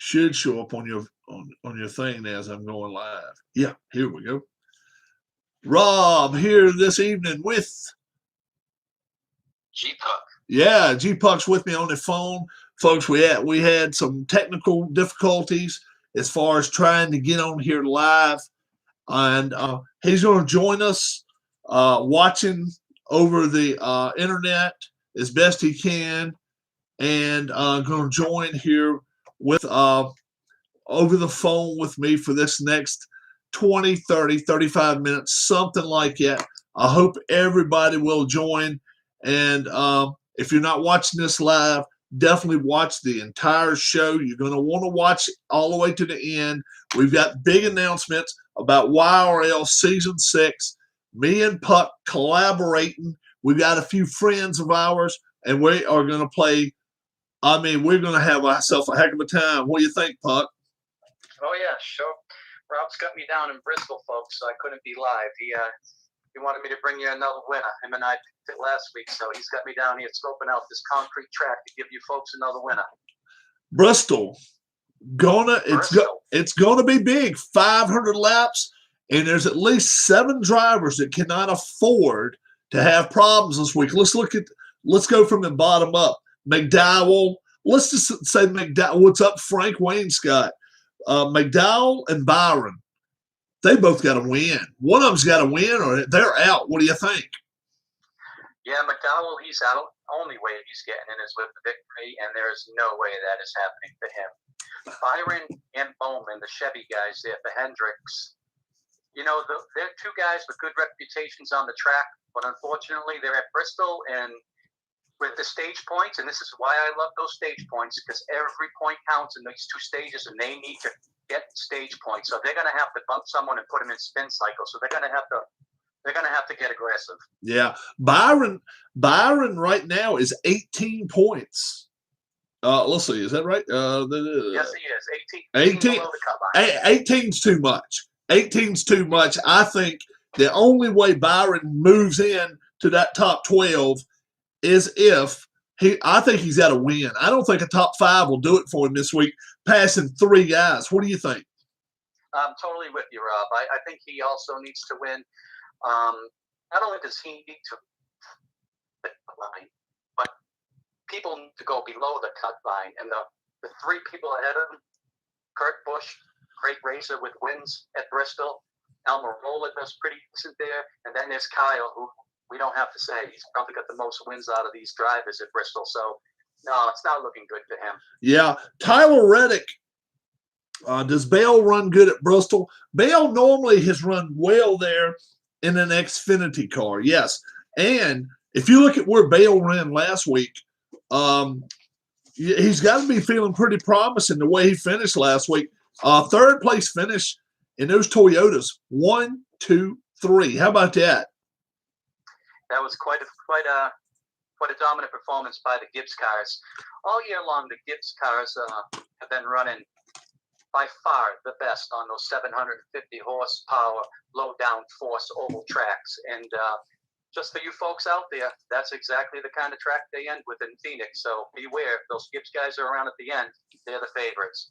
should show up on your thing as I'm going live. Yeah, here we go. Rob here this evening with G-Puck. Yeah, G-Puck's with me on the phone. Folks, we had some technical difficulties as far as trying to get on here live. And he's going to join us watching over the internet as best he can, and going to join here with over the phone with me for this next 20, 30, 35 minutes, something like that. I hope everybody will join. And if you're not watching this live, definitely watch the entire show. You're going to want to watch it all the way to the end. We've got big announcements about YRL Season 6. Me and Puck collaborating. We've got a few friends of ours, and we are going to play. I mean, we're going to have ourselves a heck of a time. What do you think, Puck? Oh, yeah, sure. Rob's got me down in Bristol, folks, so I couldn't be live. He wanted me to bring you another winner. Him and I picked it last week, so he's got me down here scoping out this concrete track to give you folks another winner. Bristol. It's gonna be big. 500 laps, and there's at least 7 drivers that cannot afford to have problems this week. Let's go from the bottom up. McDowell. Let's just say McDowell. What's up, Frank Wayne Scott? McDowell and Byron. They both got to win. One of them's got to win, or they're out. What do you think? Yeah, McDowell, he's out. Only way he's getting in is with the victory, and there's no way that is happening for him. Byron and Bowman, the Chevy guys there for Hendricks, they're two guys with good reputations on the track, but unfortunately they're at Bristol, and with the stage points, and this is why I love those stage points, because every point counts in these 2 stages, and they need to get stage points. So they're going to have to bump someone and put them in spin cycles. So they're going to have to get aggressive. Yeah, Byron right now is 18 points. Let's see, is that right? Yes, he is. 18 below the cut line. 18's too much. 18's too much. I think the only way Byron moves in to that top 12 is if I think he's got to win. I don't think a top 5 will do it for him this week, passing 3 guys. What do you think? I'm totally with you, Rob. I think he also needs to win. Not only does he need to hit the line, but people need to go below the cut line. And the 3 people ahead of him, Kurt Busch, great racer with wins at Bristol. Almirola does pretty decent there. And then there's Kyle, who we don't have to say. He's probably got the most wins out of these drivers at Bristol. So, no, it's not looking good for him. Yeah. Tyler Reddick. Does Bale run good at Bristol? Bale normally has run well there in an Xfinity car, yes. And if you look at where Bale ran last week, he's got to be feeling pretty promising the way he finished last week. 3rd place finish in those Toyotas. 1, 2, 3. How about that? That was quite a dominant performance by the Gibbs cars. All year long, the Gibbs cars have been running by far the best on those 750 horsepower, low down force oval tracks. And just for you folks out there, that's exactly the kind of track they end with in Phoenix. So beware, if those Gibbs guys are around at the end, they're the favorites.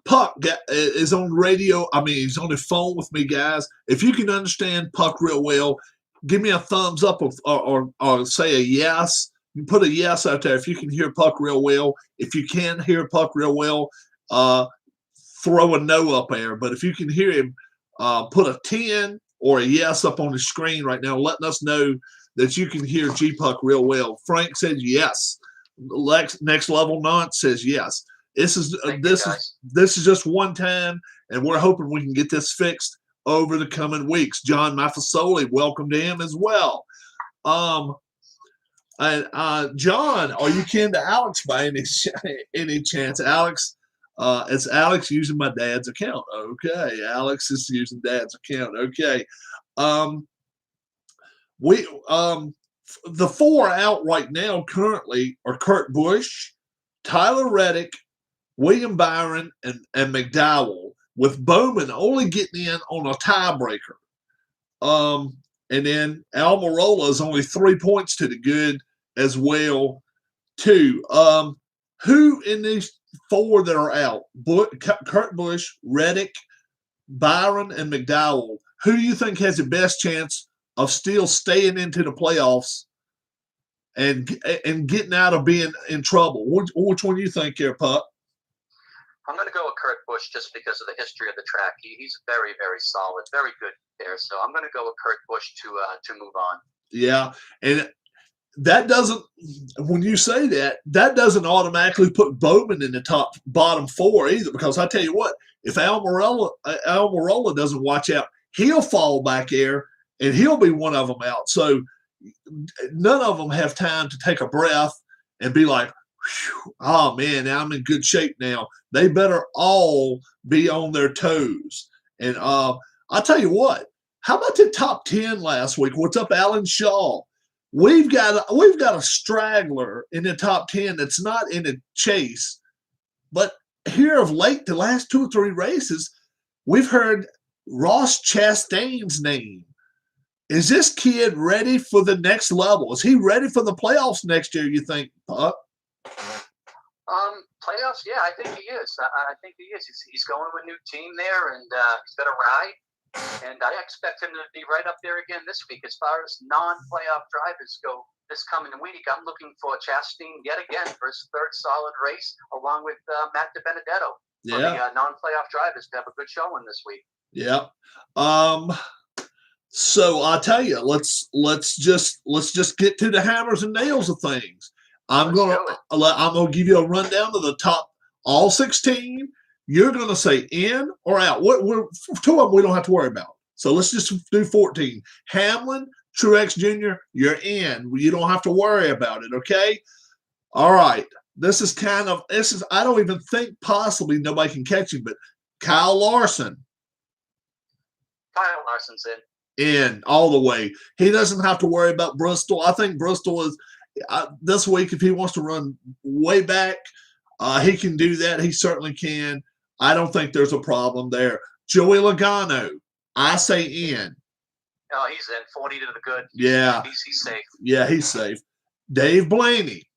Puck is on radio. I mean, he's on the phone with me, guys. If you can understand Puck real well, give me a thumbs up or say a yes. You put a yes out there if you can hear Puck real well. If you can't hear Puck real well, throw a no up there. But if you can hear him, put a 10 or a yes up on the screen right now, letting us know that you can hear G-Puck real well. Frank says yes. Next Level Nonce says yes. This is just one time, and we're hoping we can get this fixed over the coming weeks. John Maffasoli, welcome to him as well. And John, are you kin to Alex by any chance? Alex, it's Alex using my dad's account. Okay, Alex is using dad's account. Okay, the 4 out right now currently are Kurt Busch, Tyler Reddick, William Byron, and McDowell, with Bowman only getting in on a tiebreaker. And then Almirola is only 3 points to the good as well, too. Who in these four that are out, Kurt Busch, Reddick, Byron, and McDowell, who do you think has the best chance of still staying into the playoffs and getting out of being in trouble? Which one do you think here, Puck? I'm going to go with Kurt Busch just because of the history of the track. He's very, very solid, very good there. So I'm going to go with Kurt Busch to move on. Yeah, and that doesn't. When you say that, that doesn't automatically put Bowman in the bottom four either. Because I tell you what, if Almirola doesn't watch out, he'll fall back there and he'll be one of them out. So none of them have time to take a breath and be like, oh man, now I'm in good shape now. They better all be on their toes. And I'll tell you what, how about the top 10 last week? What's up, Alan Shaw? We've got a straggler in the top 10 that's not in a chase. But here of late, the last 2 or 3 races, we've heard Ross Chastain's name. Is this kid ready for the next level? Is he ready for the playoffs next year, you think, Puck? Playoffs, yeah, I think he is. I think he is. He's going to a new team there, and he's got a ride. And I expect him to be right up there again this week. As far as non-playoff drivers go this coming week, I'm looking for Chastain yet again for his 3rd solid race, along with Matt DiBenedetto for the non-playoff drivers to have a good showing this week. Yeah. So I tell you, let's just get to the hammers and nails of things. I'm gonna give you a rundown of the top all 16. You're gonna say in or out. What 2 of them we don't have to worry about. So let's just do 14. Hamlin, Truex Jr., you're in. You don't have to worry about it. Okay. All right. This is I don't even think possibly nobody can catch him, but Kyle Larson's in all the way. He doesn't have to worry about Bristol. I think Bristol is this week, if he wants to run way back, he can do that. He certainly can. I don't think there's a problem there. Joey Logano, I say in. Oh, he's in. 40 to the good. Yeah. He's safe. Yeah, he's safe. Dave Blaney.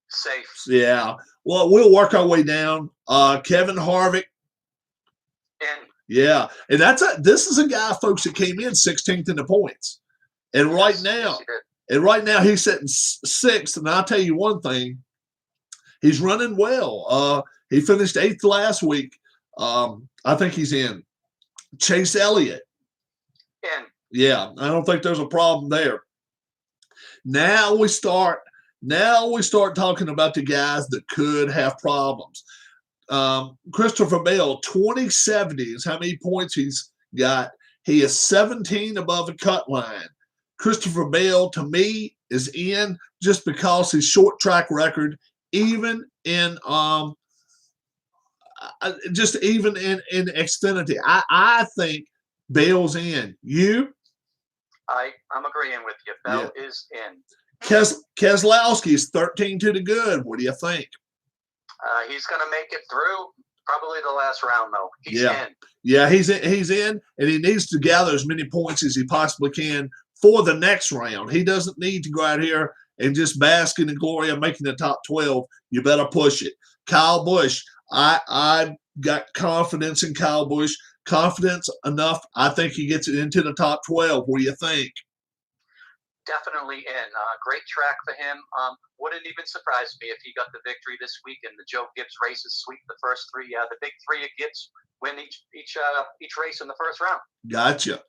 Safe. Yeah. Well, we'll work our way down. Kevin Harvick. In. Yeah. And this is a guy, folks, that came in 16th in the points. And right now he's sitting 6th. And I'll tell you one thing. He's running well. He finished 8th last week. I think he's in. Chase Elliott. In. Yeah, I don't think there's a problem there. Now we start talking about the guys that could have problems. Christopher Bell, 2070 is how many points he's got. He is 17 above the cut line. Christopher Bell, to me, is in just because his short track record, even in in Xfinity, I think Bell's in. You? I'm agreeing with you. Bell is in. Keselowski is 13 to the good. What do you think? He's going to make it through probably the last round, though. He's in. Yeah, he's in, and he needs to gather as many points as he possibly can for the next round. He doesn't need to go out here and just bask in the glory of making the top 12. You better push it. Kyle Busch, I got confidence in Kyle Busch. Confidence enough, I think he gets it into the top 12. What do you think? Definitely in. Great track for him. Wouldn't even surprise me if he got the victory this week and the Joe Gibbs races sweep the first 3. The big 3 of Gibbs win each race in the first round. Gotcha.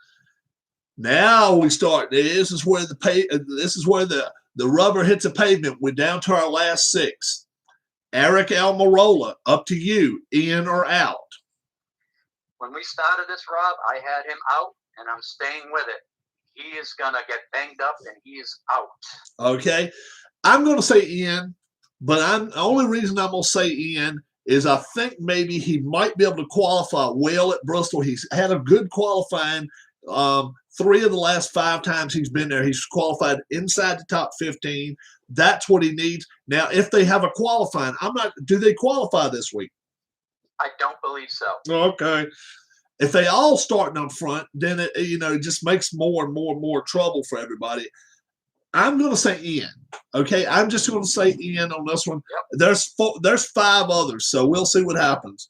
Now we start. This is where the rubber hits the pavement. We're down to our last 6. Eric Almirola, up to you, in or out? When we started this, Rob, I had him out, and I'm staying with it. He is going to get banged up, and he is out. Okay. I'm going to say in, but the only reason I'm going to say in is I think maybe he might be able to qualify well at Bristol. He's had a good qualifying. 3 of the last 5 times he's been there, he's qualified inside the top 15. That's what he needs. Now, if they have a qualifying, do they qualify this week? I don't believe so. Okay. If they all starting up front, then it just makes more and more and more trouble for everybody. I'm going to say Ian. Okay, I'm just going to say Ian on this one. Yep. There's 5 others, so we'll see what happens.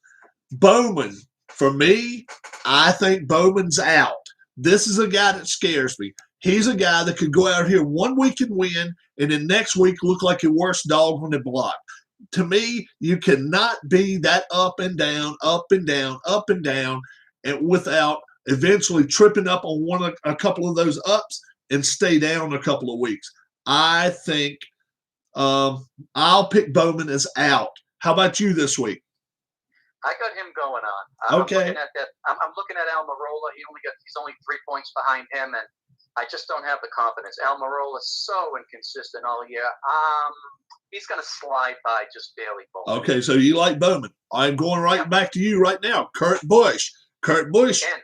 Bowman, for me, I think Bowman's out. This is a guy that scares me. He's a guy that could go out here one week and win, and then next week look like your worst dog on the block. To me, you cannot be that up and down, up and down, up and down, and without eventually tripping up on a couple of those ups and stay down a couple of weeks. I think I'll pick Bowman as out. How about you this week? I got him going on. Okay. I'm looking at that. I'm looking at Almirola. He's only 3 points behind him, and I just don't have the confidence. Almirola is so inconsistent all year. He's going to slide by just barely. Bowman. Okay, so you like Bowman. I'm going right back to you right now. Kurt Busch. Kurt Busch. Again.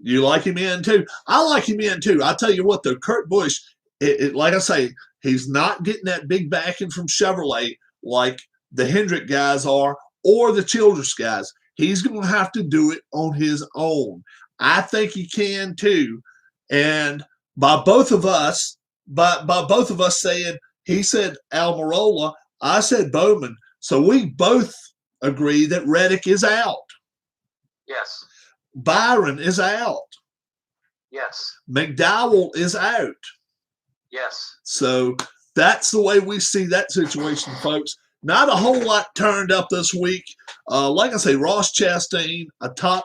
You like him in too. I like him in too. I tell you what, though, Kurt Busch, like I say, he's not getting that big backing from Chevrolet like the Hendrick guys are or the Childress guys. He's going to have to do it on his own. I think he can too. And by both of us saying, he said Almirola, I said Bowman. So we both agree that Reddick is out. Yes. Byron is out. Yes. McDowell is out. Yes. So that's the way we see that situation, folks. Not a whole lot turned up this week. Like I say, Ross Chastain,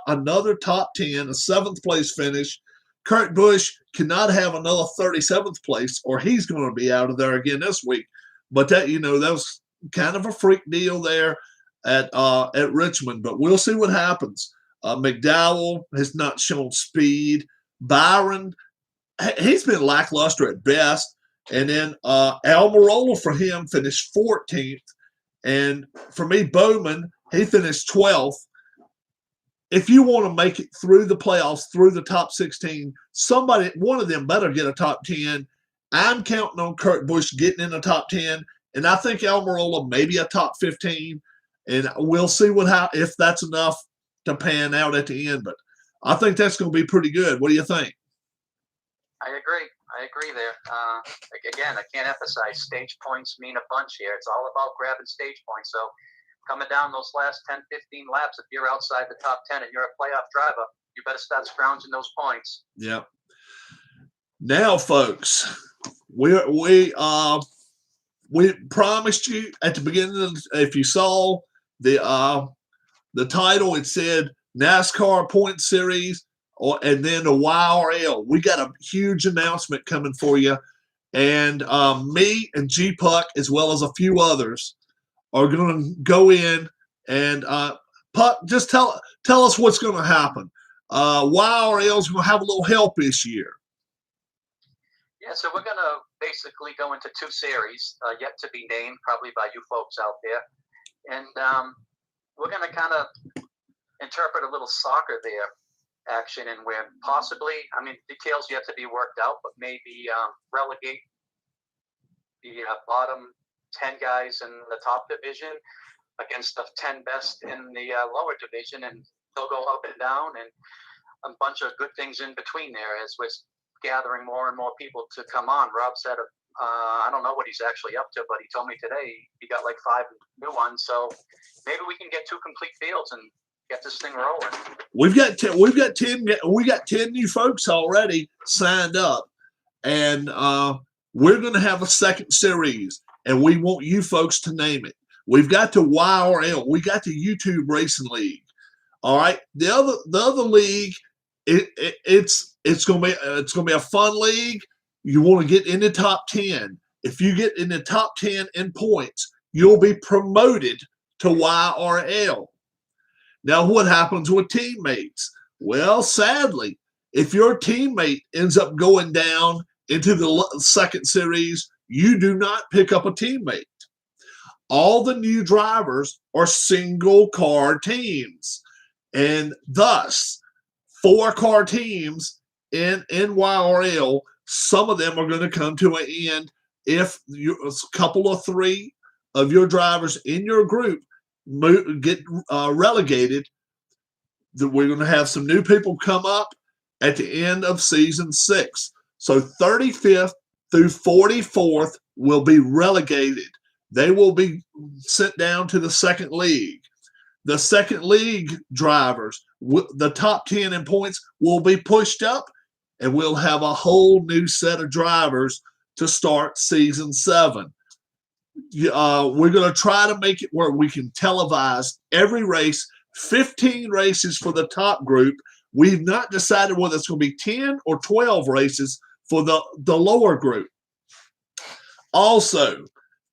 another top 10, a 7th place finish. Kurt Busch cannot have another 37th place, or he's going to be out of there again this week. But that was kind of a freak deal there at Richmond. But we'll see what happens. McDowell has not shown speed. Byron, he's been lackluster at best. And then Almirola for him finished 14th. And for me, Bowman, he finished 12th. If you want to make it through the playoffs, through the top 16, one of them better get a top 10. I'm counting on Kurt Busch getting in the top 10. And I think Almirola maybe a top 15. And we'll see if that's enough to pan out at the end, but I think that's going to be pretty good. What do you think? I agree there. Again, I can't emphasize stage points mean a bunch here. It's all about grabbing stage points. So coming down those last 10, 15 laps, if you're outside the top 10 and you're a playoff driver, you better start scrounging those points. Yeah. Now, folks, we promised you at the beginning, if you saw the title, it said NASCAR Point Series, and then the YRL. We got a huge announcement coming for you. And me and G-Puck, as well as a few others, are going to go in and Puck, just tell us what's going to happen. YRL is going to have a little help this year. Yeah, so we're going to basically go into 2 series, yet to be named, probably by you folks out there. And we're going to kind of interpret a little soccer there action, and where possibly, details yet to be worked out, but maybe relegate the bottom 10 guys in the top division against the 10 best in the lower division, and they'll go up and down, and a bunch of good things in between there as we're gathering more and more people to come on. Rob said, I don't know what he's actually up to, but he told me today he got like 5 new ones. So maybe we can get 2 complete fields and get this thing rolling. We got 10 new folks already signed up, and we're going to have a second series, and we want you folks to name it. We've got the YRL. We got the YouTube Racing League. All right, the other league, it's going to be a fun league. You want to get in the top 10. If you get in the top 10 in points, you'll be promoted to YRL. Now, what happens with teammates? Well, sadly, if your teammate ends up going down into the second series, you do not pick up a teammate. All the new drivers are single car teams, and thus 4-car teams in YRL. Some of them are going to come to an end if a couple of 3 of your drivers in your group get relegated. We're going to have some new people come up at the end of season 6. So 35th through 44th will be relegated. They will be sent down to the second league. The second league drivers, the top 10 in points, will be pushed up, and we'll have a whole new set of drivers to start season 7. We're going to try to make it where we can televise every race, 15 races for the top group. We've not decided whether it's going to be 10 or 12 races for the lower group. Also,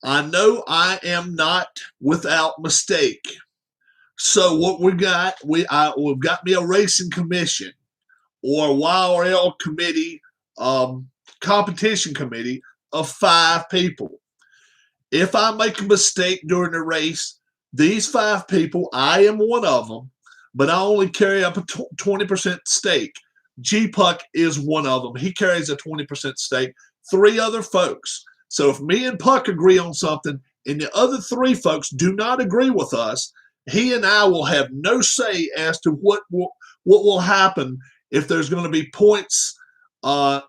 I know I am not without mistake. So what we've got me a racing commission or YRL committee, competition committee of 5 people. If I make a mistake during the race, these 5 people, I am one of them, but I only carry up a 20% stake. G-Puck is one of them. He carries a 20% stake. 3 other folks. So if me and Puck agree on something and the other 3 folks do not agree with us, he and I will have no say as to what will happen if there's going to be points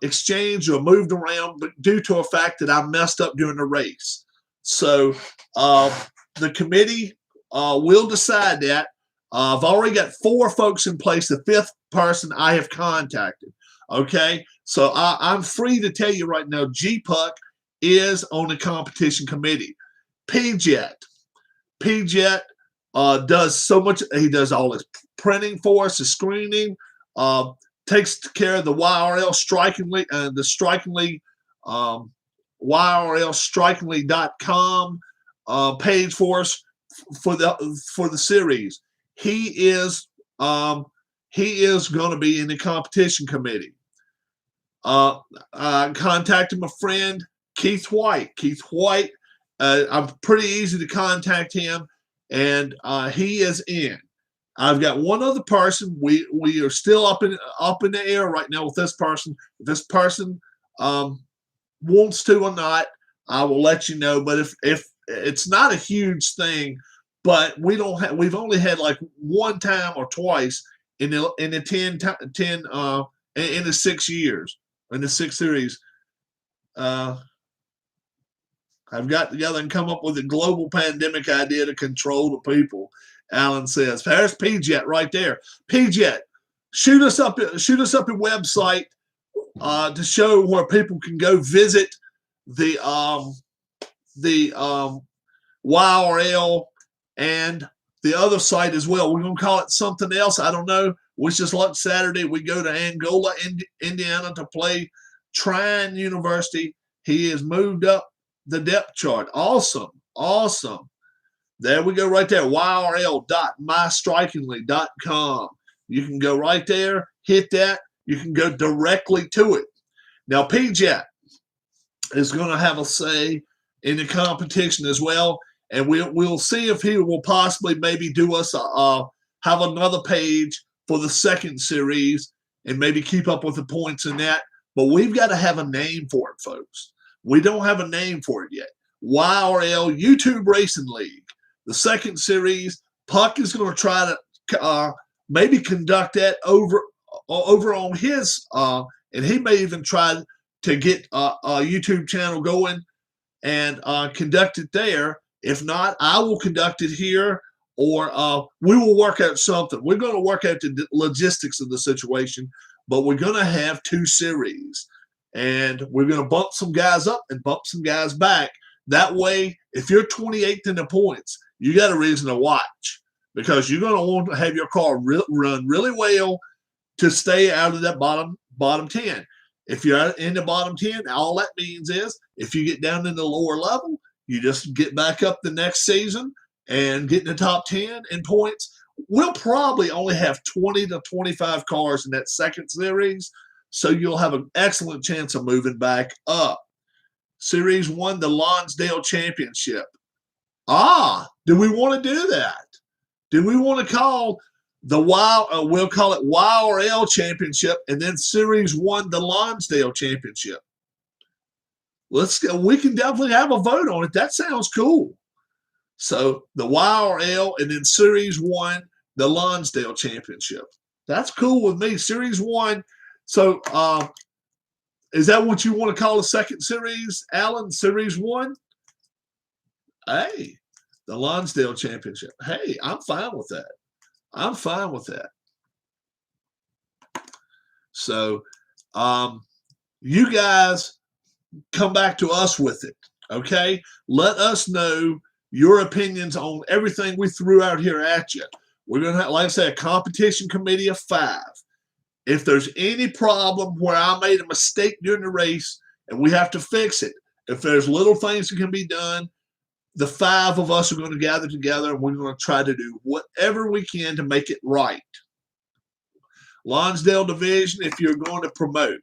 exchanged or moved around, but due to a fact that I messed up during the race. So the committee will decide that. I've already got 4 folks in place. The 5th person I have contacted. Okay, so I'm free to tell you right now, G-Puck is on the competition committee. P-Jet does so much. He does all his printing for us, his screening, takes care of the YRL strikingly, the strikingly YRLstrikingly.com page for us for the series. He is going to be in the competition committee. I contacted my friend Keith White. I'm pretty easy to contact him, and he is in. I've got one other person. We are still up in the air right now with this person. If this person wants to or not, I will let you know. But if it's not a huge thing, but we've only had like one time or twice in the 6 years, in the 6 series. I've got together and come up with a global pandemic idea to control the people. Alan says, "There's P-Jet right there." P-Jet, shoot us up your website to show where people can go visit the YRL and the other site as well. We're gonna call it something else. I don't know. Wish us luck Saturday. We go to Angola, Indiana to play Trine University. He has moved up the depth chart. Awesome. There we go right there. YRL.mystrikingly.com. You can go right there, hit that. You can go directly to it. Now, P-Jet is going to have a say in the competition as well, and we'll see if he will possibly maybe do us have another page for the second series and maybe keep up with the points in that. But we've got to have a name for it, folks. We don't have a name for it yet. YRL YouTube Racing League. The second series, Puck is going to try to maybe conduct that over on his, and he may even try to get a YouTube channel going and conduct it there. If not, I will conduct it here, or we will work out something. We're going to work out the logistics of the situation, but we're going to have 2 series, and we're going to bump some guys up and bump some guys back. That way, if you're 28th in the points, you got a reason to watch, because you're going to want to have your car run really well to stay out of that bottom 10. If you're in the bottom 10, all that means is if you get down in the lower level, you just get back up the next season and get in the top 10 in points. We'll probably only have 20 to 25 cars in that second series, so you'll have an excellent chance of moving back up. Series 1, the Lonsdale Championship. Do we want to do that? Do we want to call we'll call it YRL Championship, and then Series 1, the Lonsdale Championship? We can definitely have a vote on it. That sounds cool. So the YRL and then Series 1, the Lonsdale Championship. That's cool with me. Series 1. So Is that what you want to call the second series, Alan? Series 1? Hey, the Lonsdale Championship. Hey, I'm fine with that. I'm fine with that. So, you guys come back to us with it, okay? Let us know your opinions on everything we threw out here at you. We're going to have, like I said, a competition committee of 5. If there's any problem where I made a mistake during the race and we have to fix it, if there's little things that can be done, the 5 of us are going to gather together and we're going to try to do whatever we can to make it right. Lonsdale Division, if you're going to promote.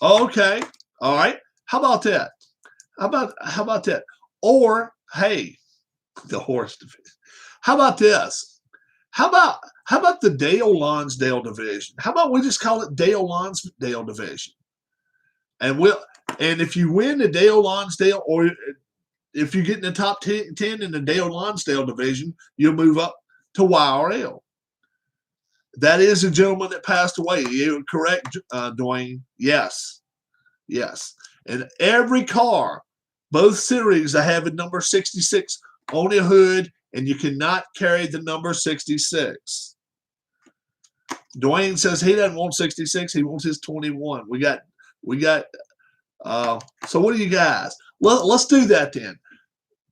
Okay. All right. How about that? How about that? Or, hey, the horse division. How about this? How about the Dale Lonsdale Division? How about we just call it Dale Lonsdale Division? And if you win the Dale Lonsdale, or if you get in the top 10 in the Dale Lonsdale Division, you'll move up to YRL. That is a gentleman that passed away. You're correct, Dwayne. Yes. Yes. And every car, both series, I have a number 66 on the hood, and you cannot carry the number 66. Dwayne says he doesn't want 66. He wants his 21. We got. So what do you guys? Let's do that then.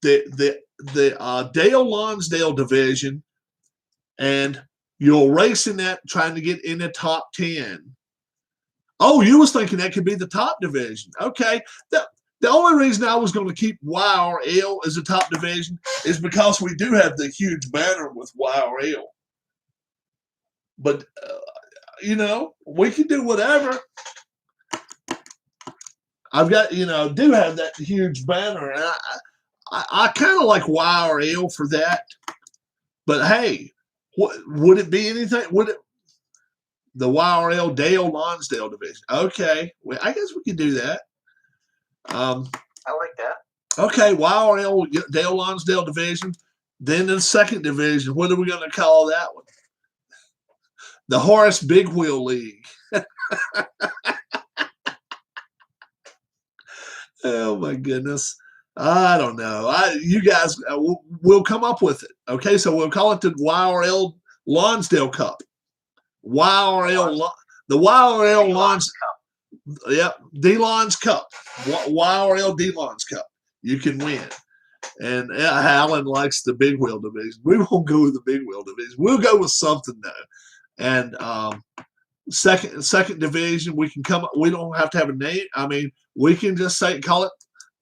The Dale Lonsdale Division, and you're racing that, trying to get in the top 10. Oh, you was thinking that could be the top division. Okay. The only reason I was going to keep YRL as a top division is because we do have the huge banner with YRL. But, we can do whatever. I've got, do have that huge banner. And I kind of like YRL for that. But, hey, would it be anything? Would it? The YRL Dale Lonsdale Division. Okay. Well, I guess we could do that. I like that. Okay. YRL Dale Lonsdale Division. Then the second division, what are we going to call that one? The Horace Big Wheel League. Oh, my goodness. I don't know. You guys, we'll come up with it. Okay. So we'll call it the YRL Lonsdale Cup. YRL, the YRL Lons, yep, D-Lons Cup, YRL D-Lons Cup. You can win. And Alan likes the big wheel division. We won't go with the big wheel division. We'll go with something though. And second division, we can come up. We don't have to have a name. I mean, we can just call it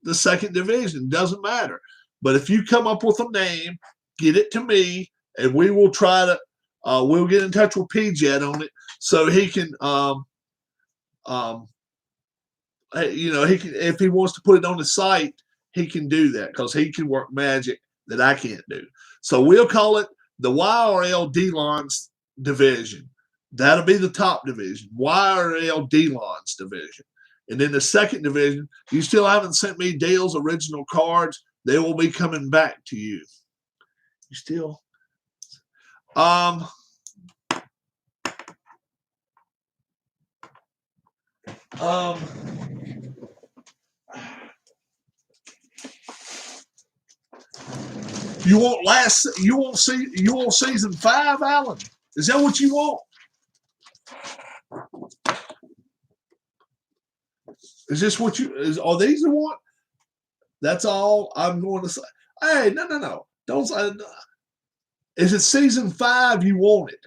the second division. Doesn't matter. But if you come up with a name, get it to me, and we will try to. We'll get in touch with PJet on it so he can, he can, if he wants to put it on the site, he can do that because he can work magic that I can't do. So we'll call it the YRL D-Lons Division. That'll be the top division, YRL D-Lons Division. And then the second division, you still haven't sent me Dale's original cards. They will be coming back to you. You still... you want season 5, Alan? Is that what you want? Is this what are these the one? That's all I'm going to say. Hey, no. Don't say. Is it season 5 you wanted?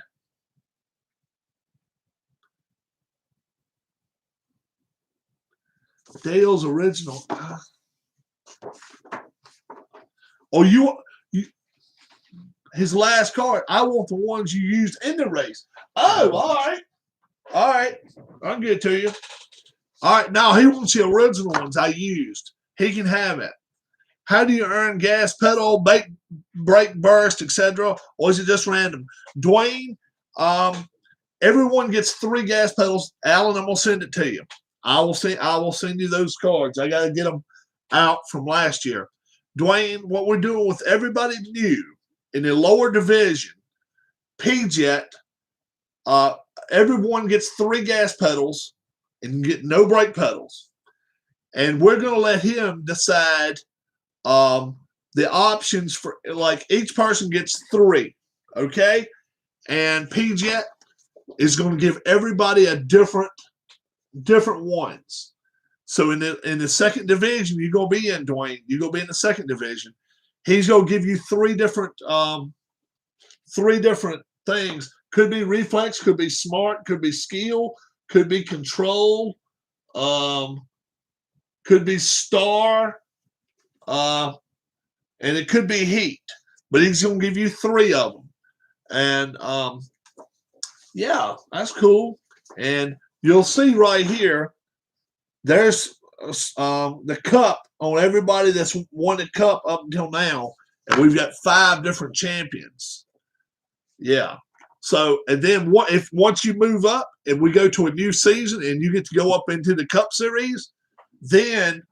Dale's original. Or you his last card. I want the ones you used in the race. Oh, all right. All right. I'll get it to you. All right. Now he wants the original ones I used. He can have it. How do you earn gas pedal, brake burst, etc.? Or is it just random? Dwayne, everyone gets 3 gas pedals. Alan, I'm gonna send it to you. I will send you those cards. I gotta get them out from last year. Dwayne, what we're doing with everybody new in the lower division, PJet, everyone gets 3 gas pedals, and get no brake pedals. And we're going to let him decide the options for, like, each person gets 3, okay? And PJet is going to give everybody a different ones. So in the second division, you're going to be in, Dwayne. You're going to be in the second division. He's going to give you 3 different things. Could be reflex, could be smart, could be skill, could be control, could be star, and it could be heat. But he's going to give you 3 of them. And yeah, that's cool. And you'll see right here, there's the cup on everybody that's won the cup up until now. And we've got 5 different champions. Yeah. So, and then once you move up and we go to a new season and you get to go up into the Cup Series, then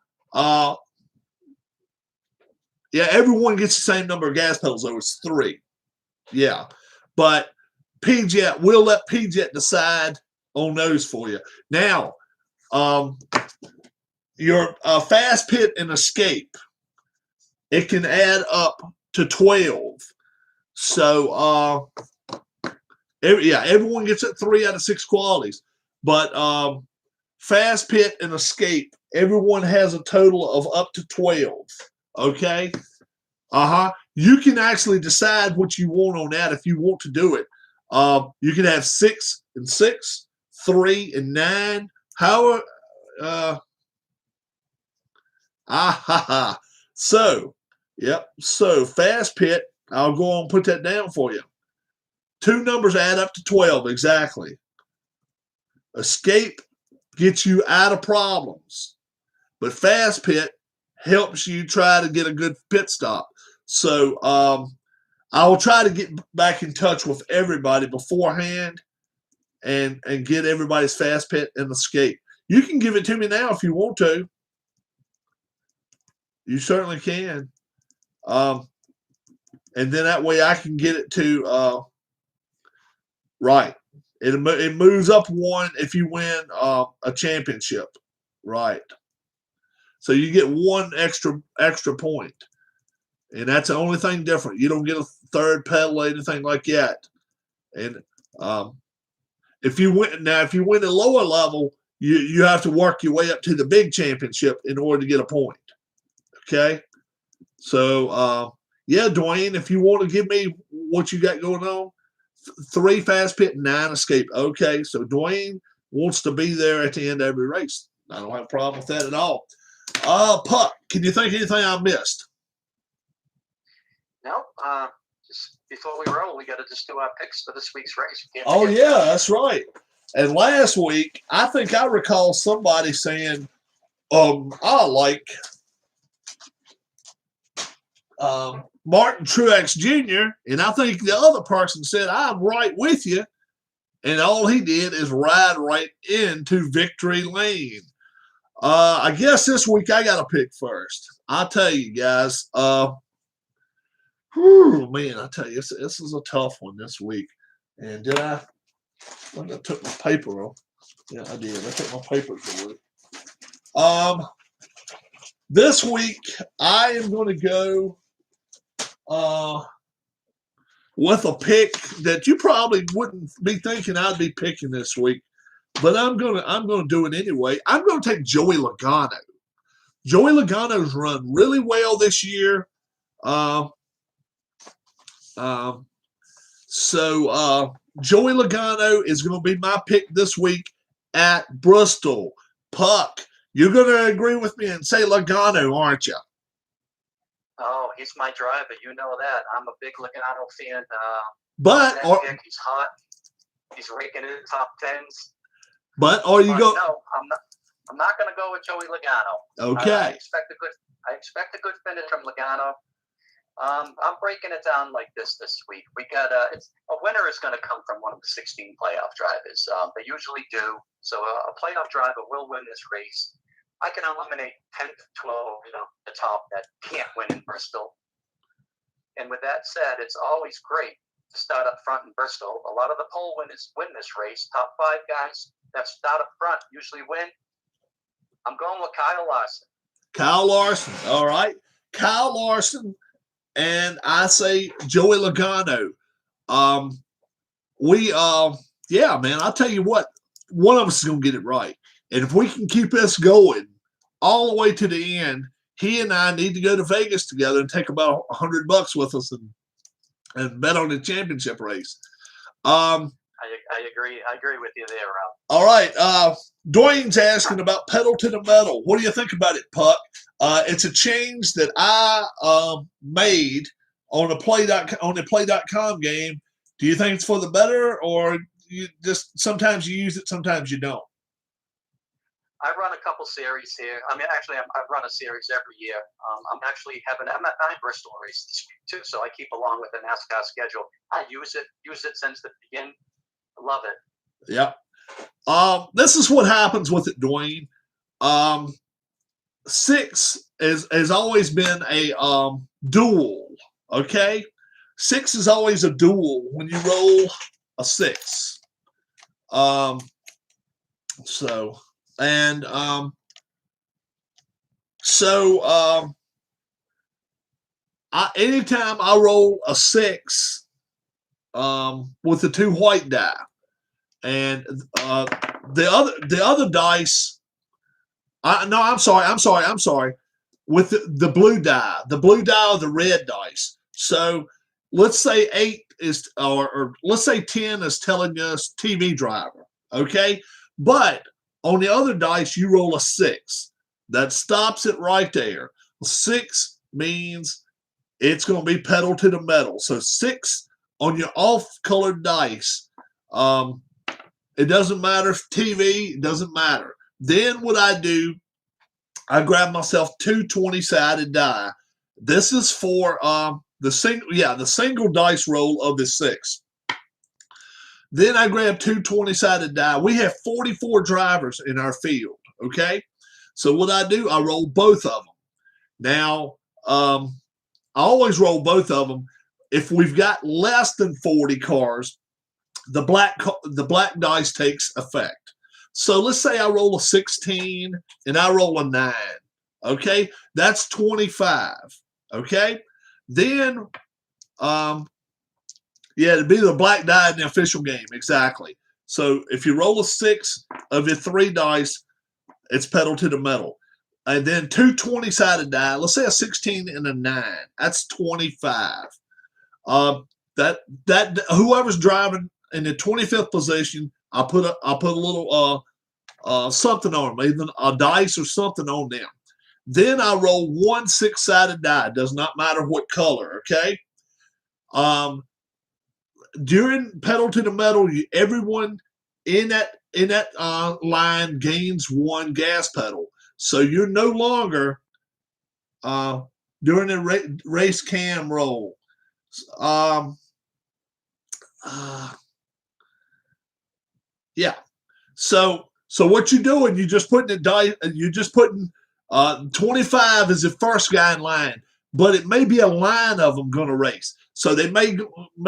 everyone gets the same number of gas pedals. So it's 3. Yeah. But PJet, we'll let PJet decide on those for you. Now, your fast pit and escape, it can add up to 12. So, everyone gets it 3 out of 6 qualities. But fast pit and escape, everyone has a total of up to 12. Okay? You can actually decide what you want on that if you want to do it. You can have 6 and 6, 3 and 9. However, So, yep. So fast pit, I'll go on and put that down for you. 2 numbers add up to 12 exactly. Escape gets you out of problems, but fast pit helps you try to get a good pit stop. So I'll try to get back in touch with everybody beforehand and get everybody's fast pit and escape. You can give it to me now if you want to. You certainly can. And then that way I can get it to right. It moves up 1 if you win a championship. Right. So you get 1 extra point. And that's the only thing different. You don't get a 3rd pedal or anything like that. And if you win a lower level, you have to work your way up to the big championship in order to get a point. Okay? So Dwayne, if you want to give me what you got going on, 3 fast pit, 9 escape. Okay, so Dwayne wants to be there at the end of every race. I don't have a problem with that at all. Puck, can you think of anything I missed? No. Just before we roll, we got to just do our picks for this week's race. Oh yeah, that's right. And last week, I think I recall somebody saying, I like Martin Truex Jr., and I think the other person said, I'm right with you. And all he did is ride right into victory lane. I guess this week I got to pick first. I'll tell you guys. Man, I tell you, this is a tough one this week. And did I think I took my paper off? Yeah, I did. I took my papers away. This week I am going to go with a pick that you probably wouldn't be thinking I'd be picking this week, but I'm gonna do it anyway. I'm gonna take Joey Logano. Joey Logano's run really well this year. So Joey Logano is going to be my pick this week at Bristol. Puck, you're going to agree with me and say Logano, aren't you? Oh, he's my driver. You know that. I'm a big Logano fan. He's hot. He's raking in the top 10s. But are you going? No, I'm not going to go with Joey Logano. Okay. I expect a good finish from Logano. I'm breaking it down like this week. We got a winner is going to come from one of the 16 playoff drivers. They usually do. So a playoff driver will win this race. I can eliminate 10 to 12, the top that can't win in Bristol. And with that said, it's always great to start up front in Bristol. A lot of the pole winners win this race. Top 5 guys that start up front usually win. I'm going with Kyle Larson. Kyle Larson. All right. Kyle Larson, and I say Joey Logano. Yeah, man, I'll tell you what, one of us is going to get it right. And if we can keep this going all the way to the end, he and I need to go to Vegas together and take about $100 with us and bet on the championship race. I agree. I agree with you there, Rob. All right. Dwayne's asking about pedal to the metal. What do you think about it, Puck? It's a change that I made on the play.com game. Do you think it's for the better, or you just sometimes you use it, sometimes you don't? I run a couple series here. I mean, actually, I run a series every year. I'm actually having I'm at 9 Bristol race this week too, so I keep along with the NASCAR schedule. I use it since the beginning. I love it. Yep. This is what happens with it, Dwayne. 6 has always been a duel. Okay, 6 is always a duel when you roll a 6. Anytime I roll a 6 with the 2 white die, and the other dice, I'm sorry, with the blue die, or the red dice. So let's say 8 is, or let's say 10 is telling us TV driver, okay? But on the other dice, you roll a 6. That stops it right there. 6 means it's going to be pedal to the metal. So 6 on your off-colored dice. It doesn't matter if TV, it doesn't matter. Then what I do, I grab myself 2 20-sided die. This is for the single dice roll of the 6. Then I grab 2 20-sided die. We have 44 drivers in our field, okay? So what I do, I roll both of them. Now, I always roll both of them. If we've got less than 40 cars, the black dice takes effect. So let's say I roll a 16 and I roll a 9. Okay, that's 25. Okay, then it'd be the black die in the official game, exactly. So if you roll a 6 of your 3 dice, it's pedal to the metal. And then 2 20-sided die, let's say a 16 and a 9, that's 25. That whoever's driving in the 25th position, I'll put a little something on them, even a dice or something on them. Then I roll 1 6-sided die. Does not matter what color. Okay. During pedal to the metal, everyone in that line gains 1 gas pedal. So you're no longer during the race cam roll. Yeah. So what you're doing, you're just putting the dice. You're just putting 25 is the first guy in line, but it may be a line of them going to race. So they may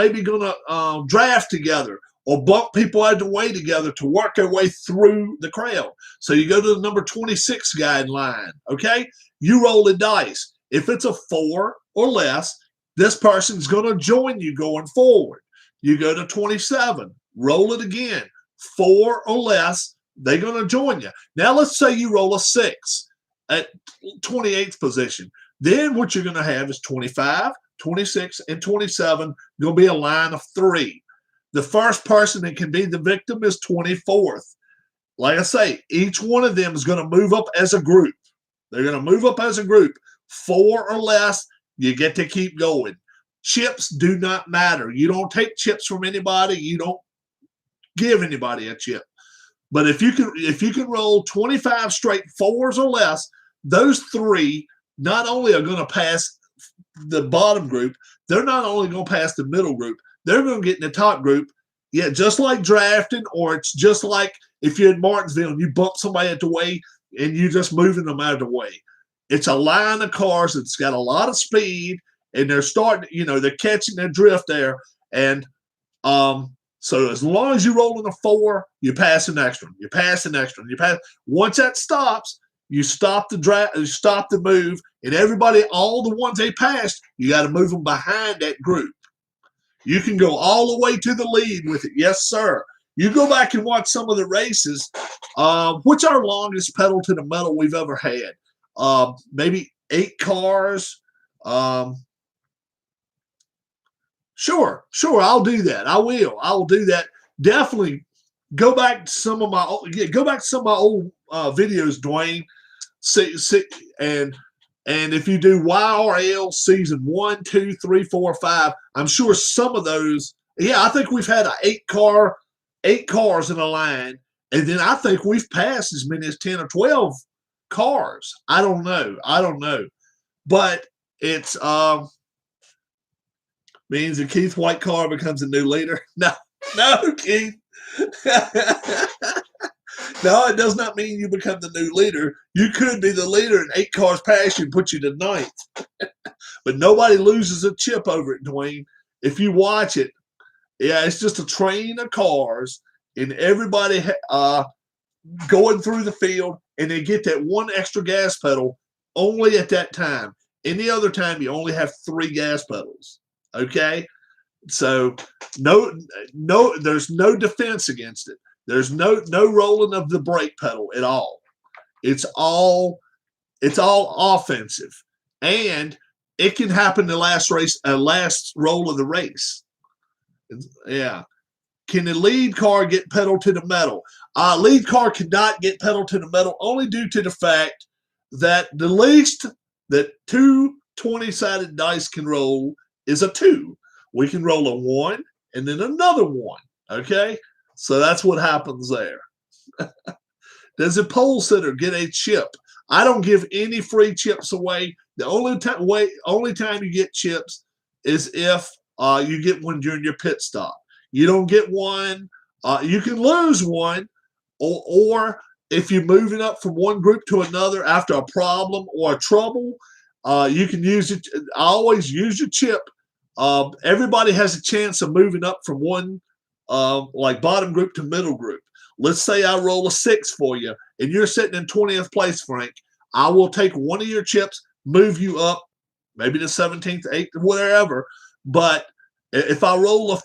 be going to draft together or bump people out of the way together to work their way through the crowd. So you go to the number 26 guy in line. Okay, you roll the dice. If it's a 4 or less, this person's going to join you going forward. You go to 27, roll it again. 4 or less, they're going to join you. Now, let's say you roll a 6 at 28th position. Then what you're going to have is 25, 26, and 27 going to be a line of 3. The first person that can be the victim is 24th. Like I say, each one of them is going to move up as a group. They're going to move up as a group. 4 or less, you get to keep going. Chips do not matter. You don't take chips from anybody. You don't give anybody a chip. But if you can roll 25 straight 4s or less, those 3 not only are going to pass the bottom group, they're not only going to pass the middle group, they're going to get in the top group. Yeah, just like drafting, or it's just like if you're in Martinsville and you bump somebody out the way and you're just moving them out of the way. It's a line of cars that's got a lot of speed, and they're starting, they're catching their drift there. And so as long as you roll in a 4, you pass the next one. You pass the next one. You pass. Once that stops, you stop the draft. You stop the move, and everybody, all the ones they passed, you got to move them behind that group. You can go all the way to the lead with it. Yes, sir. You go back and watch some of the races. What's our longest pedal to the metal we've ever had? Maybe 8 cars. Sure. I'll do that. I will do that. Definitely go back to some of my old videos, Dwayne. See, and if you do YRL season 1, 2, 3, 4, 5, I'm sure some of those. Yeah, I think we've had 8 cars in a line, and then I think we've passed as many as 10 or 12 cars. I don't know, but it's means that Keith White car becomes a new leader. No, Keith. No, it does not mean you become the new leader. You could be the leader and 8 cars past you and put you to 9th. But nobody loses a chip over it, Dwayne. If you watch it, yeah, it's just a train of cars and everybody going through the field, and they get that one extra gas pedal only at that time. Any other time, you only have 3 gas pedals. Okay? So there's no defense against it. There's no rolling of the brake pedal at all. It's all offensive, and it can happen the last roll of the race. Yeah. Can the lead car get pedal to the metal? Lead car cannot get pedal to the metal only due to the fact that the least that 2 20-sided dice can roll is a 2. We can roll a 1 and then another 1. Okay? So that's what happens there. Does a pole sitter get a chip? I don't give any free chips away. The only time you get chips is if you get one during your pit stop. You don't get one. You can lose one, or if you're moving up from one group to another after a problem or a trouble, you can use it. I always use your chip. Everybody has a chance of moving up from one like bottom group to middle group. Let's say I roll a 6 for you, and you're sitting in 20th place, Frank. I will take one of your chips, move you up, maybe to 17th, 8th, whatever. But if I roll a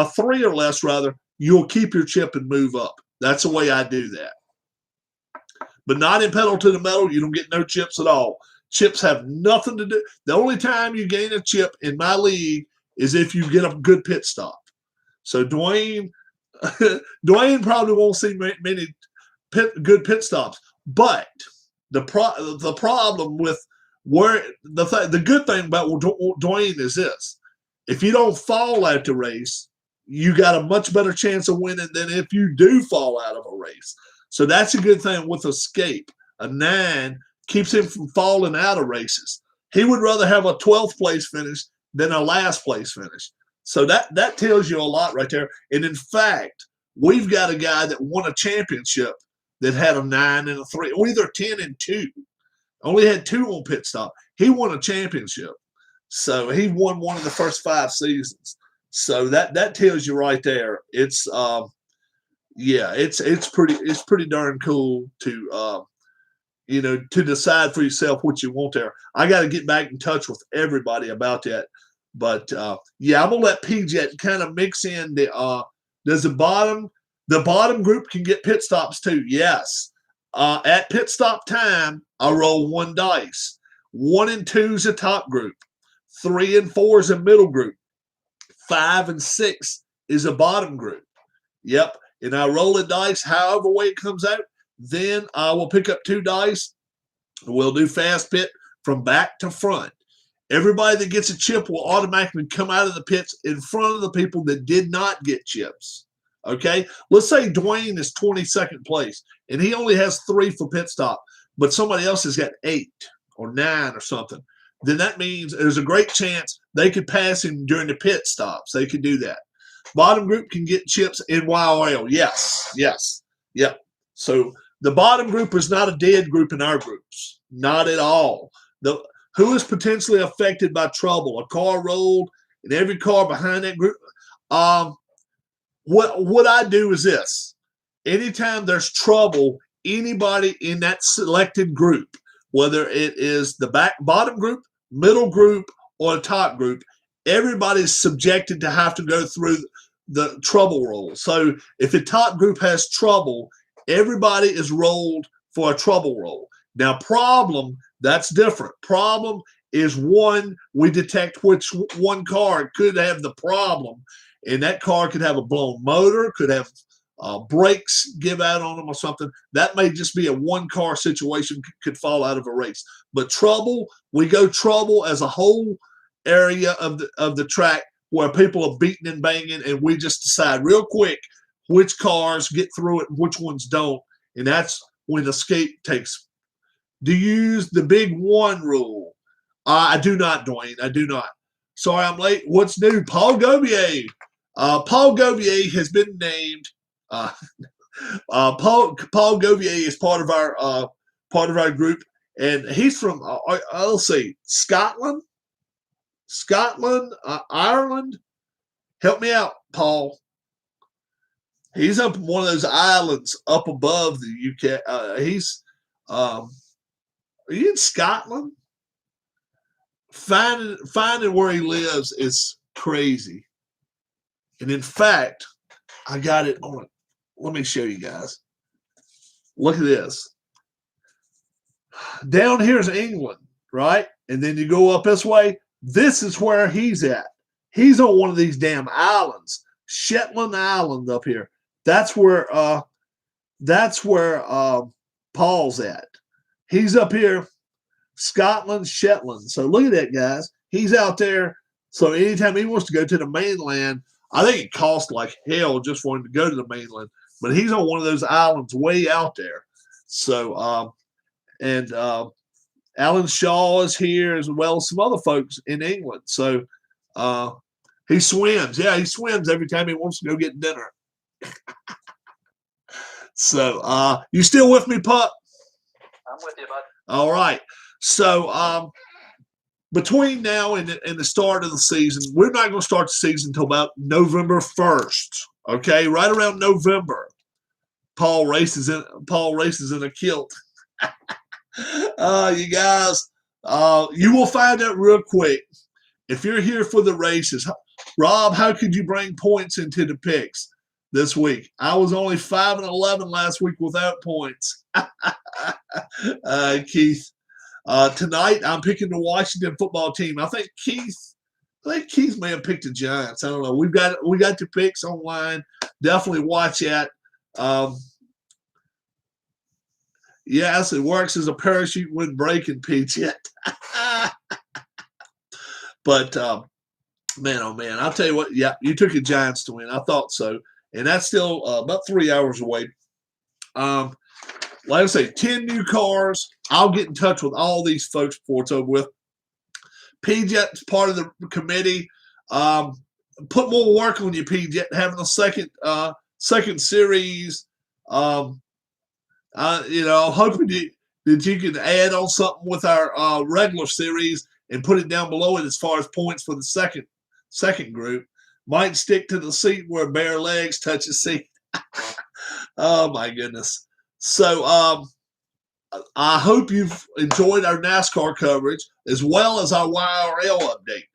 3 or less, rather, you'll keep your chip and move up. That's the way I do that. But not in pedal to the metal, you don't get no chips at all. Chips have nothing to do. The only time you gain a chip in my league is if you get a good pit stop. So Dwayne probably won't see many good pit stops. But the problem with the good thing about Dwayne is this: if you don't fall out the race, you got a much better chance of winning than if you do fall out of a race. So that's a good thing with Escape. A 9 keeps him from falling out of races. He would rather have a 12th place finish than a last place finish. So that tells you a lot right there. And in fact, we've got a guy that won a championship that had a 9 and a 3, or either 10 and 2. Only had 2 on pit stop. He won a championship. So he won one of the first 5 seasons. So that tells you right there. It's it's pretty darn cool to to decide for yourself what you want there. I got to get back in touch with everybody about that. But I'm gonna let PJ kind of mix in the does the bottom group can get pit stops too? Yes. At pit stop time, I roll 1 dice. 1 and 2 is a top group. 3 and 4 is a middle group. 5 and 6 is a bottom group. Yep. And I roll a dice however way it comes out. Then I will pick up 2 dice. We'll do fast pit from back to front. Everybody that gets a chip will automatically come out of the pits in front of the people that did not get chips. Okay? Let's say Dwayne is 22nd place, and he only has 3 for pit stop, but somebody else has got 8 or 9 or something. Then that means there's a great chance they could pass him during the pit stops. They could do that. Bottom group can get chips in YRL. Yes. Yep. So the bottom group is not a dead group in our groups. Not at all. Who is potentially affected by trouble? A car rolled, and every car behind that group. What I do is this: anytime there's trouble, anybody in that selected group, whether it is the bottom group, middle group, or the top group, everybody's subjected to have to go through the trouble roll. So if the top group has trouble, everybody is rolled for a trouble roll. Now, problem, that's different. Problem is one, we detect which one car could have the problem, and that car could have a blown motor, could have brakes give out on them or something. That may just be a one-car situation, could fall out of a race. But trouble, we go trouble as a whole area of the track where people are beating and banging, and we just decide real quick which cars get through it and which ones don't, and that's when escape takes. Do you use the big one rule? I do not, Dwayne. I do not. Sorry, I'm late. What's new? Paul Gobier. Paul Gobier has been named. Paul Gobier is part of our group, and he's from let's see, Scotland, Ireland. Help me out, Paul. He's up in one of those islands up above the UK. Are you in Scotland? Finding where he lives is crazy. And in fact, I got it on. Let me show you guys. Look at this. Down here is England, right? And then you go up this way. This is where he's at. He's on one of these damn islands, Shetland Island up here. That's where Paul's at. He's up here, Scotland, Shetland. So look at that, guys. He's out there. So anytime he wants to go to the mainland, I think it costs like hell just for him to go to the mainland. But he's on one of those islands way out there. So Alan Shaw is here as well as some other folks in England. So he swims. Yeah, he swims every time he wants to go get dinner. So you still with me, Pup? I'm with you, bud. All right. So between now and the start of the season, we're not going to start the season until about November 1st. Okay, right around November, Paul races in a kilt. You guys, you will find out real quick if you're here for the races. Rob, how could you bring points into the picks this week? I was only 5-11 last week without points. Keith, tonight I'm picking the Washington football team. I think Keith may have picked the Giants. I don't know. We got the picks online. Definitely watch that. Yes, it works as a parachute when breaking, Pete. Yet, but man, oh man, I'll tell you what. Yeah, you took the Giants to win. I thought so, and that's still about 3 hours away. Like I say, 10 new cars. I'll get in touch with all these folks before it's over with. PJet's part of the committee. Put more work on you, PJet, having a second series. I'm hoping that you can add on something with our regular series and put it down below it as far as points for the second group. Might stick to the seat where bare legs touch the seat. Oh my goodness. So I hope you've enjoyed our NASCAR coverage as well as our YRL update.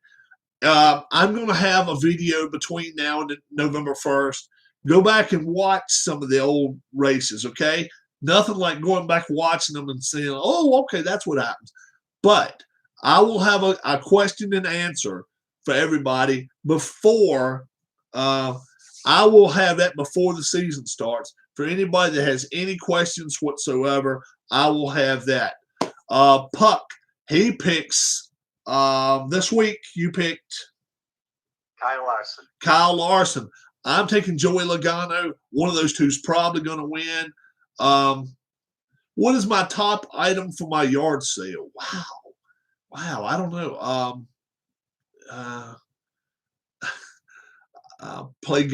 I'm going to have a video between now and November 1st. Go back and watch some of the old races, okay? Nothing like going back watching them and saying, oh, okay, that's what happens. But I will have a question and answer for everybody before I will have that before the season starts. For anybody that has any questions whatsoever, I will have that. Puck, he picks this week. You picked Kyle Larson. I'm taking Joey Logano. One of those two is probably going to win. What is my top item for my yard sale? Wow. I don't know. Play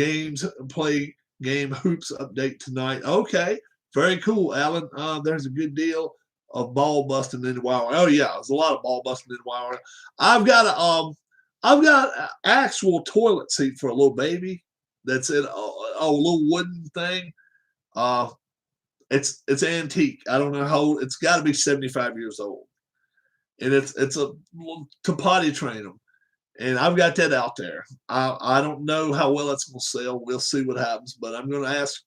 game hoops update tonight. Okay, very cool, Alan. There's a good deal of ball busting in the YRL. Oh yeah, there's a lot of ball busting in the YRL. I've got I've got an actual toilet seat for a little baby that's in a little wooden thing. It's antique. I don't know how old. It's got to be 75 years old, and it's a to potty train them. And I've got that out there. I don't know how well it's going to sell. We'll see what happens, but I'm going to ask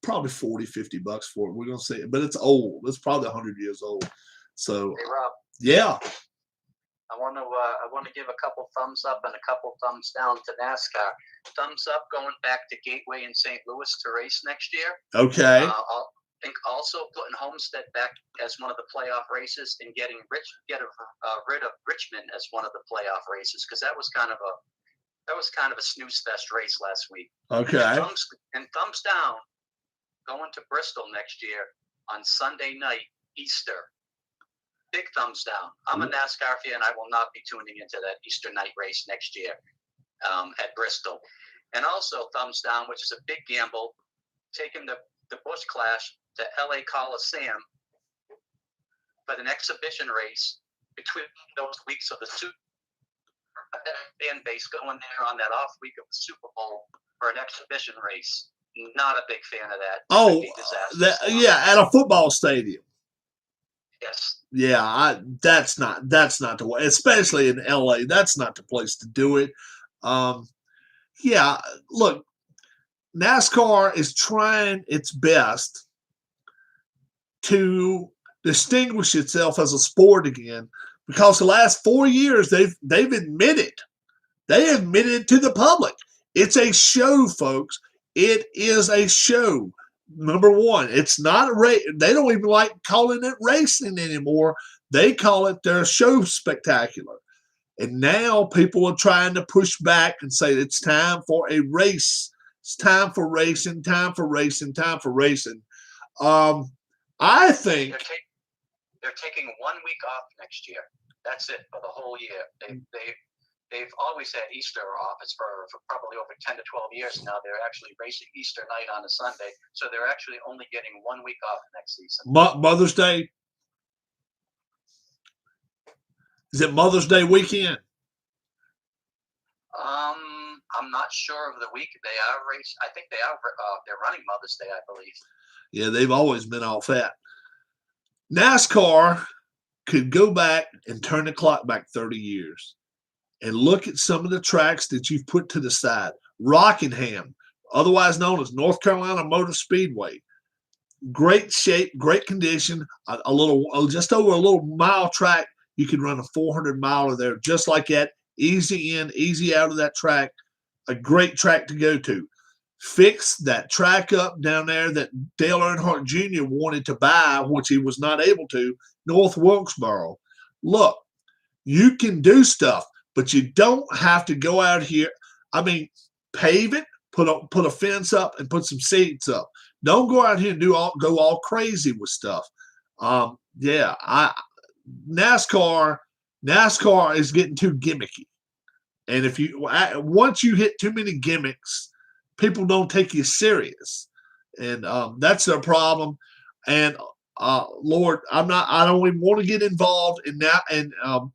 probably 40, 50 bucks for it. We're going to see it, but it's old. It's probably 100 years old. So Hey, Rob. Yeah. I want to give a couple thumbs up and a couple thumbs down to NASCAR. Thumbs up going back to Gateway in St. Louis to race next year. Okay. I think also putting Homestead back as one of the playoff races and getting rid of Richmond as one of the playoff races, because that was kind of a snooze fest race last week. Okay. And thumbs down going to Bristol next year on Sunday night, Easter. Big thumbs down. I'm a NASCAR fan. I will not be tuning into that Easter night race next year at Bristol. And also thumbs down, which is a big gamble, taking the Busch Clash to LA Coliseum for an exhibition race between those weeks of the Super Bowl. Fan base going there on that off week of the Super Bowl for an exhibition race. Not a big fan of that. Oh, yeah, at a football stadium. Yes. Yeah, that's not the way, especially in LA. That's not the place to do it. Yeah, look, NASCAR is trying its best to distinguish itself as a sport again, because the last 4 years they've admitted to the public it's a show, folks. It is a show. Number one, it's not a race. They don't even like calling it racing anymore. They call it their show spectacular. And now people are trying to push back and say it's time for a race. It's time for racing, time for racing, time for racing. I think they're taking 1 week off next year. That's it for the whole year. They've always had Easter off. It's for probably over 10 to 12 years now. They're actually racing Easter night on a Sunday. So they're actually only getting 1 week off next season. Mother's Day. Is it Mother's Day weekend? I'm not sure of the week they are race. I think they are. They're running Mother's Day, I believe. Yeah, they've always been off that. NASCAR could go back and turn the clock back 30 years and look at some of the tracks that you've put to the side. Rockingham, otherwise known as North Carolina Motor Speedway. Great shape, great condition, just over a little mile track. You can run a 400 miler there just like that. Easy in, easy out of that track. A great track to go to. Fix that track up down there that Dale Earnhardt Jr. wanted to buy, which he was not able to, North Wilkesboro. Look, you can do stuff, but you don't have to go out here. I mean, pave it, put a fence up, and put some seats up. Don't go out here and go all crazy with stuff. NASCAR is getting too gimmicky, and once you hit too many gimmicks, people don't take you serious, and that's their problem. And Lord, I don't even want to get involved in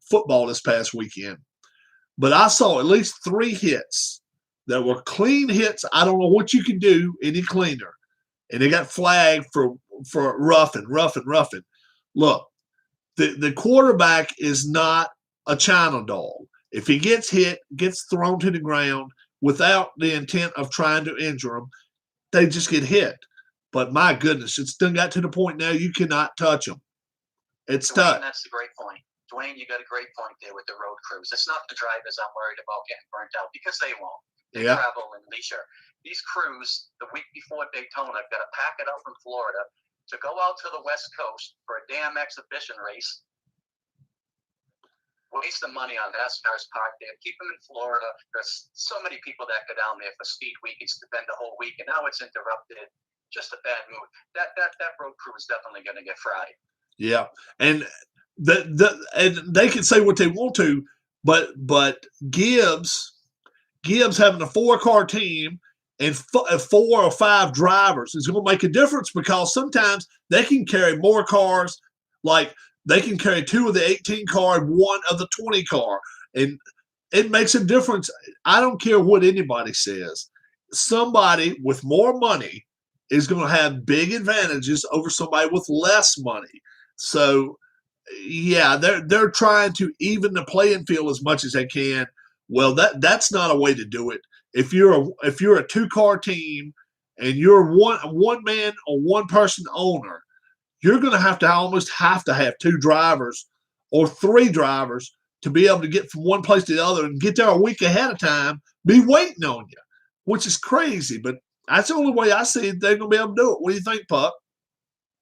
football this past weekend, but I saw at least 3 hits that were clean hits. I don't know what you can do any cleaner, and they got flagged for roughing. Look, the quarterback is not a China doll. If he gets hit, gets thrown to the ground without the intent of trying to injure him, they just get hit. But my goodness, it's done got to the point now you cannot touch them. It's tough. That's a great point. Dwayne, you got a great point there with the road crews. It's not the drivers I'm worried about getting burnt out, because they won't. They travel in leisure. These crews, the week before Daytona, have got to pack it up from Florida to go out to the West Coast for a damn exhibition race. Waste the money on NASCAR's part there. Keep them in Florida. There's so many people that go down there for speed week and spend the whole week, and now it's interrupted. Just a bad mood. That road crew is definitely going to get fried. Yeah, and and they can say what they want to, but Gibbs having a 4-car team and 4 or 5 drivers is going to make a difference, because sometimes they can carry more cars, like they can carry 2 of the 18 car and 1 of the 20 car, and it makes a difference. I don't care what anybody says. Somebody with more money is going to have big advantages over somebody with less money. So, yeah, they're trying to even the playing field as much as they can. Well, that's not a way to do it. If you're a 2-car team and you're one man or one person owner, you're going to almost have to have 2 drivers or 3 drivers to be able to get from one place to the other and get there a week ahead of time, be waiting on you, which is crazy. But that's the only way I see it. They're going to be able to do it. What do you think, Puck?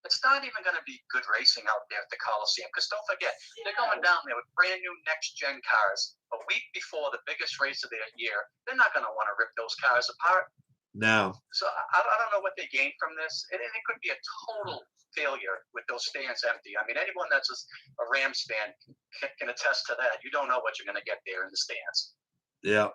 It's not even going to be good racing out there at the Coliseum, because don't forget, they're going down there with brand new next-gen cars a week before the biggest race of their year. They're not going to want to rip those cars apart. No. So I don't know what they gained from this. It could be a total failure with those stands empty. I mean, anyone that's a Rams fan can attest to that. You don't know what you're going to get there in the stands. Yeah.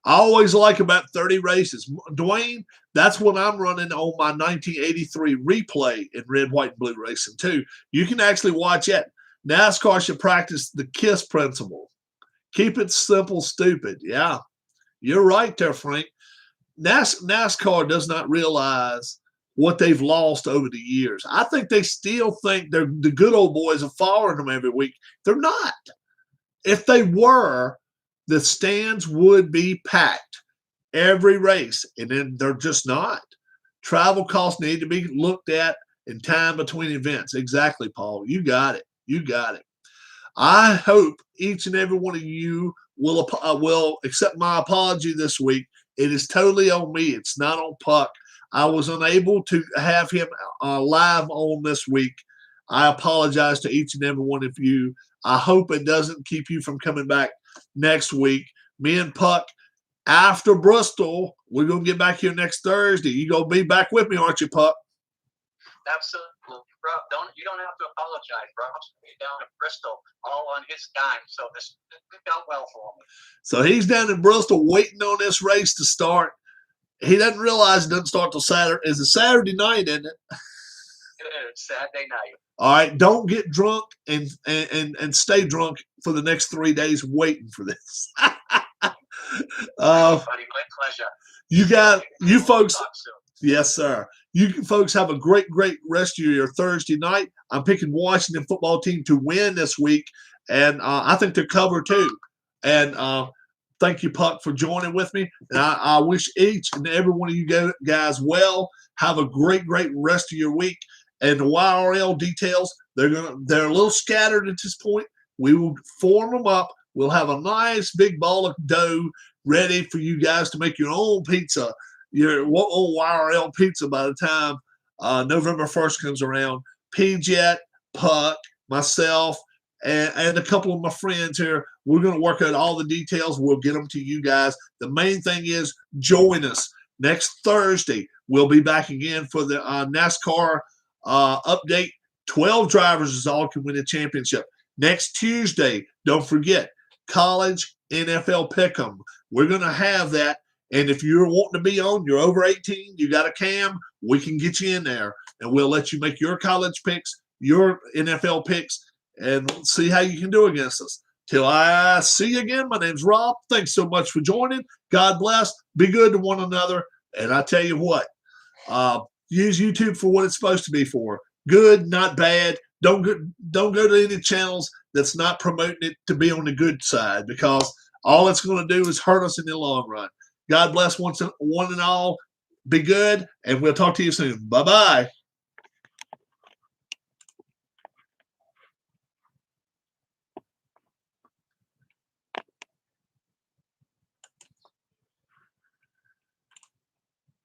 I always like about 30 races. Dwayne, that's what I'm running on my 1983 replay in red, white, and blue racing, too. You can actually watch it. NASCAR should practice the KISS principle. Keep it simple, stupid. Yeah, you're right there, Frank. NASCAR does not realize what they've lost over the years. I think they still think they're the good old boys are following them every week. They're not. If they were, the stands would be packed every race, and then they're just not. Travel costs need to be looked at in time between events. Exactly, Paul. You got it. You got it. I hope each and every one of you will accept my apology this week. It is totally on me. It's not on Puck. I was unable to have him live on this week. I apologize to each and every one of you. I hope it doesn't keep you from coming back next week. Me and Puck, after Bristol, we're going to get back here next Thursday. You going to be back with me, aren't you, Puck? Absolutely. Rob, you don't have to apologize. Rob's going to be down in Bristol all on his dime. So this out well for me. So he's down in Bristol waiting on this race to start. He doesn't realize it doesn't start till Saturday. It's a Saturday night, isn't it? It's Saturday night. All right, don't get drunk and stay drunk for the next 3 days waiting for this. Buddy, my pleasure. You folks. Yes, sir. You folks have a great rest of your Thursday night. I'm picking Washington football team to win this week, and I think they're covered too. And thank you, Puck, for joining with me. And I wish each and every one of you guys well. Have a great rest of your week. And the YRL details, they're a little scattered at this point. We will form them up. We'll have a nice big ball of dough ready for you guys to make your own pizza, your own YRL pizza by the time November 1st comes around. PJet, Puck, myself, and a couple of my friends here, we're going to work out all the details. We'll get them to you guys. The main thing is join us next Thursday. We'll be back again for the NASCAR update. 12 drivers is all can win a championship. Next Tuesday, don't forget, college NFL pick'em. We're going to have that. And if you're wanting to be on, you're over 18, you got a cam, we can get you in there. And we'll let you make your college picks, your NFL picks, and see how you can do against us. Till I see you again, my name's Rob. Thanks so much for joining. God bless. Be good to one another. And I tell you what, use YouTube for what it's supposed to be for. Good, not bad. Don't go to any channels that's not promoting it to be on the good side, because all it's going to do is hurt us in the long run. God bless one and all. Be good, and we'll talk to you soon. Bye-bye.